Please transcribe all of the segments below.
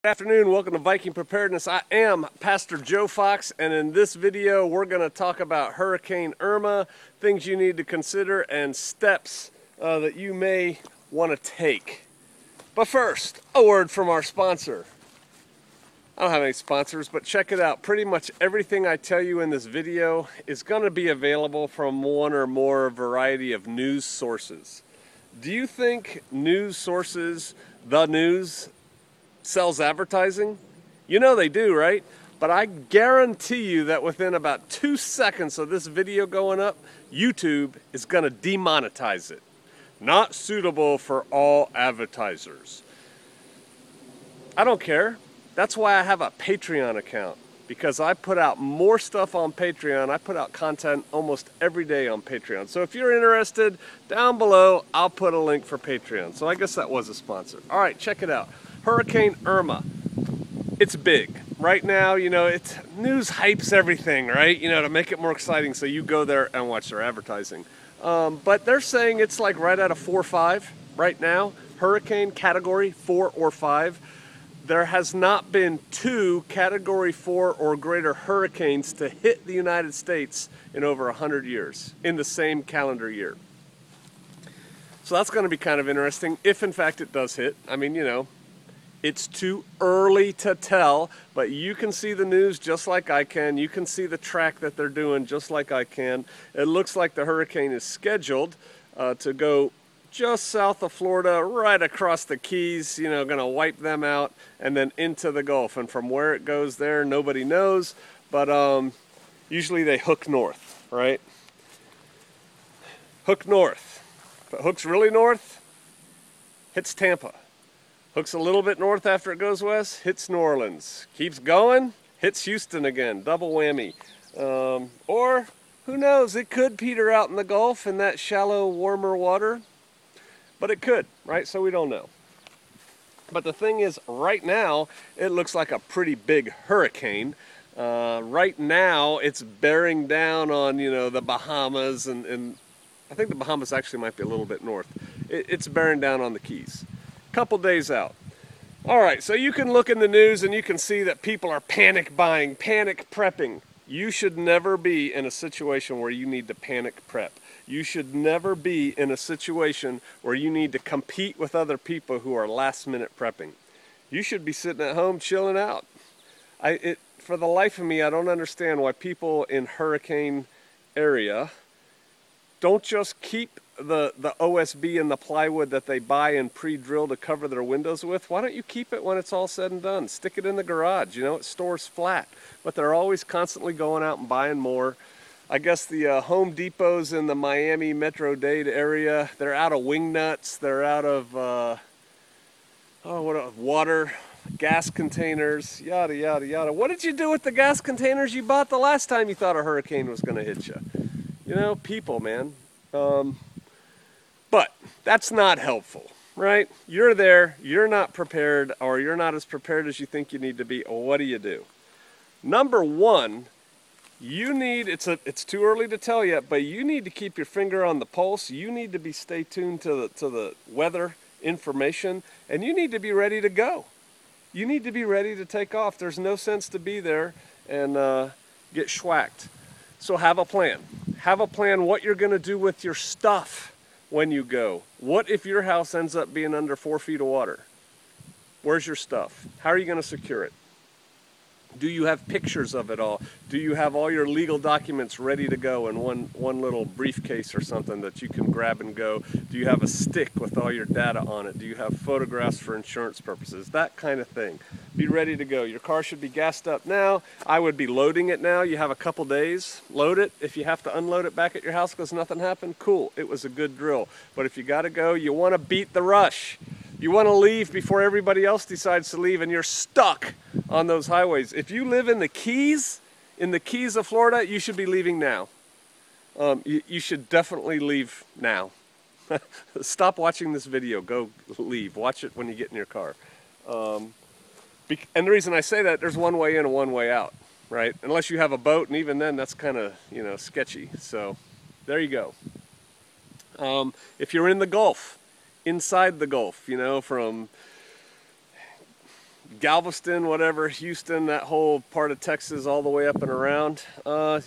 Good afternoon, welcome to Viking Preparedness. I am Pastor Joe Fox, and in this video we're going to talk about Hurricane Irma, things you need to consider, and steps that you may want to take. But first, a word from our sponsor. I don't have any sponsors, but check it out. Pretty much everything I tell you in this video is going to be available from one or more variety of news sources. Do you think news sources, the news, sells advertising? You know they do, right? But I guarantee you that within about 2 seconds of this video going up, YouTube is going to demonetize it. Not suitable for all advertisers. I don't care. That's why I have a Patreon account, because I put out more stuff on Patreon. I put out content almost every day on Patreon. So if you're interested, down below, I'll put a link for Patreon. So I guess that was a sponsor. All right, check it out. Hurricane Irma. It's big. Right now, you know, it's news hypes everything, right? You know, to make it more exciting, so you go there and watch their advertising. But they're saying it's like right at a 4 or 5 right now. Hurricane category 4 or 5. There has not been 2 category 4 or greater hurricanes to hit the United States in over 100 years in the same calendar year. So that's going to be kind of interesting if in fact it does hit. I mean, you know, it's too early to tell, but you can see the news just like I can. You can see the track that they're doing just like I can. It looks like the hurricane is scheduled to go just south of Florida, right across the Keys, you know, going to wipe them out, and then into the Gulf. And from where it goes there, nobody knows, but usually they hook north, right? Hook north. If it hooks really north, hits Tampa. Hooks a little bit north after it goes west, hits New Orleans. Keeps going, hits Houston again, double whammy. Or, who knows, it could peter out in the Gulf in that shallow, warmer water. But it could, right? So we don't know. But the thing is, right now, it looks like a pretty big hurricane. Right now, it's bearing down on, you know, the Bahamas, and I think the Bahamas actually might be a little bit north. It's bearing down on the Keys. Couple days out. All right, so you can look in the news and you can see that people are panic buying, panic prepping. You should never be in a situation where you need to panic prep. You should never be in a situation where you need to compete with other people who are last minute prepping. You should be sitting at home chilling out. For the life of me, I don't understand why people in hurricane area don't just keep the OSB and the plywood that they buy and pre-drill to cover their windows with. Why don't you keep it when it's all said and done? Stick it in the garage, you know, it stores flat. But they're always constantly going out and buying more. I guess the Home Depots in the Miami Metro-Dade area, they're out of wing nuts, they're out of water, gas containers, yada, yada, yada. What did you do with the gas containers you bought the last time you thought a hurricane was going to hit you? You know, people, man. But that's not helpful, right? You're there, you're not prepared, or you're not as prepared as you think you need to be. What do? Number one, you need, it's too early to tell yet, but you need to keep your finger on the pulse. You need to stay tuned to the weather information, and you need to be ready to go. You need to be ready to take off. There's no sense to be there and get schwacked. So have a plan. Have a plan what you're going to do with your stuff when you go. What if your house ends up being under 4 feet of water? Where's your stuff? How are you going to secure it? Do you have pictures of it all? Do you have all your legal documents ready to go in one little briefcase or something that you can grab and go? Do you have a stick with all your data on it? Do you have photographs for insurance purposes? That kind of thing. Be ready to go. Your car should be gassed up now. I would be loading it now. You have a couple days. Load it. If you have to unload it back at your house because nothing happened, cool. It was a good drill. But if you got to go, you want to beat the rush. You want to leave before everybody else decides to leave, and you're stuck on those highways. If you live in the Keys of Florida, you should be leaving now. You should definitely leave now. Stop watching this video. Go leave. Watch it when you get in your car. And the reason I say that, there's one way in and one way out, right? Unless you have a boat, and even then, that's kind of, you know, sketchy. So there you go. If you're in the Gulf, inside the Gulf, you know, from Galveston, whatever, Houston, that whole part of Texas all the way up and around,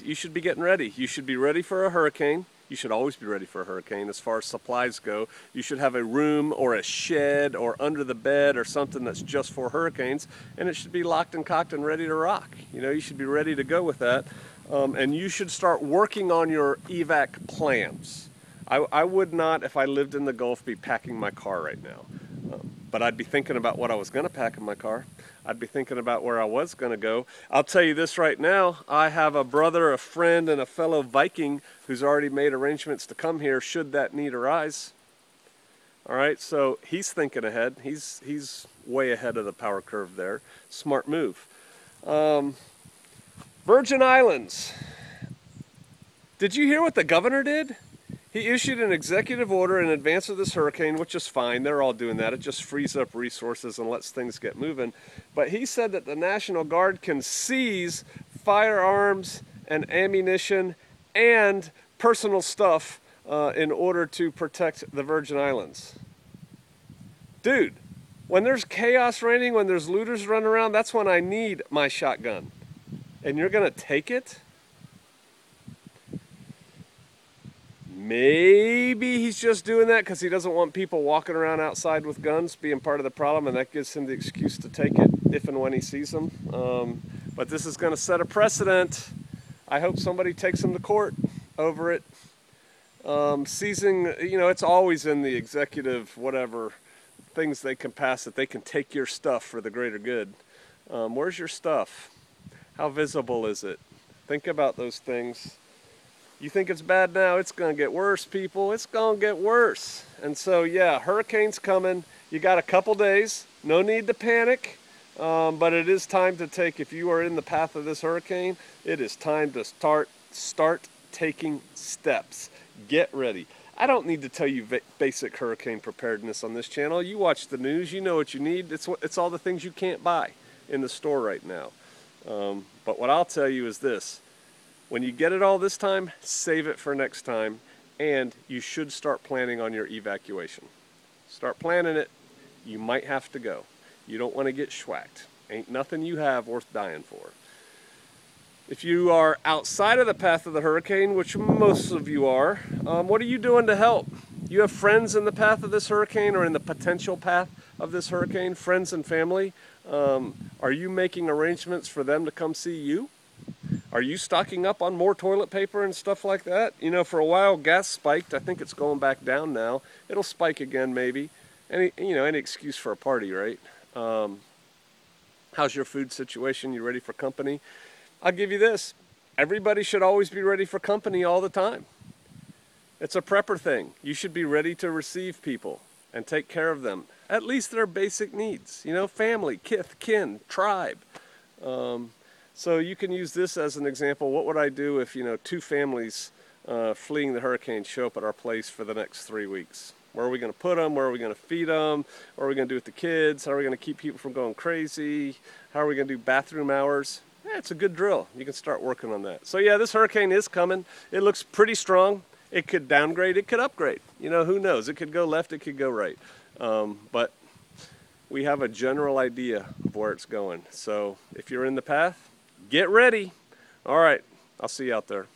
you should be getting ready. You should be ready for a hurricane. You should always be ready for a hurricane as far as supplies go. You should have a room or a shed or under the bed or something that's just for hurricanes, and it should be locked and cocked and ready to rock. You know, you should be ready to go with that. And you should start working on your evac plans. I would not, if I lived in the Gulf, be packing my car right now. But I'd be thinking about what I was going to pack in my car. I'd be thinking about where I was going to go. I'll tell you this right now. I have a brother, a friend, and a fellow Viking who's already made arrangements to come here should that need arise. All right, so he's thinking ahead. He's way ahead of the power curve there. Smart move. Virgin Islands. Did you hear what the governor did? He issued an executive order in advance of this hurricane, which is fine. They're all doing that. It just frees up resources and lets things get moving. But he said that the National Guard can seize firearms and ammunition and personal stuff in order to protect the Virgin Islands. Dude, when there's chaos reigning, when there's looters running around, that's when I need my shotgun. And you're going to take it? Maybe he's just doing that because he doesn't want people walking around outside with guns being part of the problem, and that gives him the excuse to take it if and when he sees them. But this is going to set a precedent. I hope somebody takes him to court over it. Seizing, you know, it's always in the executive, whatever, things they can pass that they can take your stuff for the greater good. Where's your stuff? How visible is it? Think about those things. You think it's bad now, it's going to get worse, people. It's going to get worse. And so, yeah, hurricane's coming. You got a couple days. No need to panic. But it is time to take, if you are in the path of this hurricane, it is time to start taking steps. Get ready. I don't need to tell you basic hurricane preparedness on this channel. You watch the news, you know what you need. It's all the things you can't buy in the store right now. But what I'll tell you is this. When you get it all this time, save it for next time, and you should start planning on your evacuation. Start planning it. You might have to go. You don't want to get schwacked. Ain't nothing you have worth dying for. If you are outside of the path of the hurricane, which most of you are, what are you doing to help? You have friends in the path of this hurricane or in the potential path of this hurricane, friends and family. Are you making arrangements for them to come see you? Are you stocking up on more toilet paper and stuff like that? You know, for a while gas spiked. I think it's going back down now. It'll spike again maybe. Any excuse for a party, right? How's your food situation? You ready for company? I'll give you this. Everybody should always be ready for company all the time. It's a prepper thing. You should be ready to receive people and take care of them. At least their basic needs. You know, family, kith, kin, tribe. So you can use this as an example. What would I do if, you know, two families fleeing the hurricane show up at our place for the next 3 weeks? Where are we going to put them? Where are we going to feed them? What are we going to do with the kids? How are we going to keep people from going crazy? How are we going to do bathroom hours? Yeah, it's a good drill. You can start working on that. So yeah, this hurricane is coming. It looks pretty strong. It could downgrade. It could upgrade. You know, who knows? It could go left. It could go right. But we have a general idea of where it's going. So if you're in the path, get ready. All right. I'll see you out there.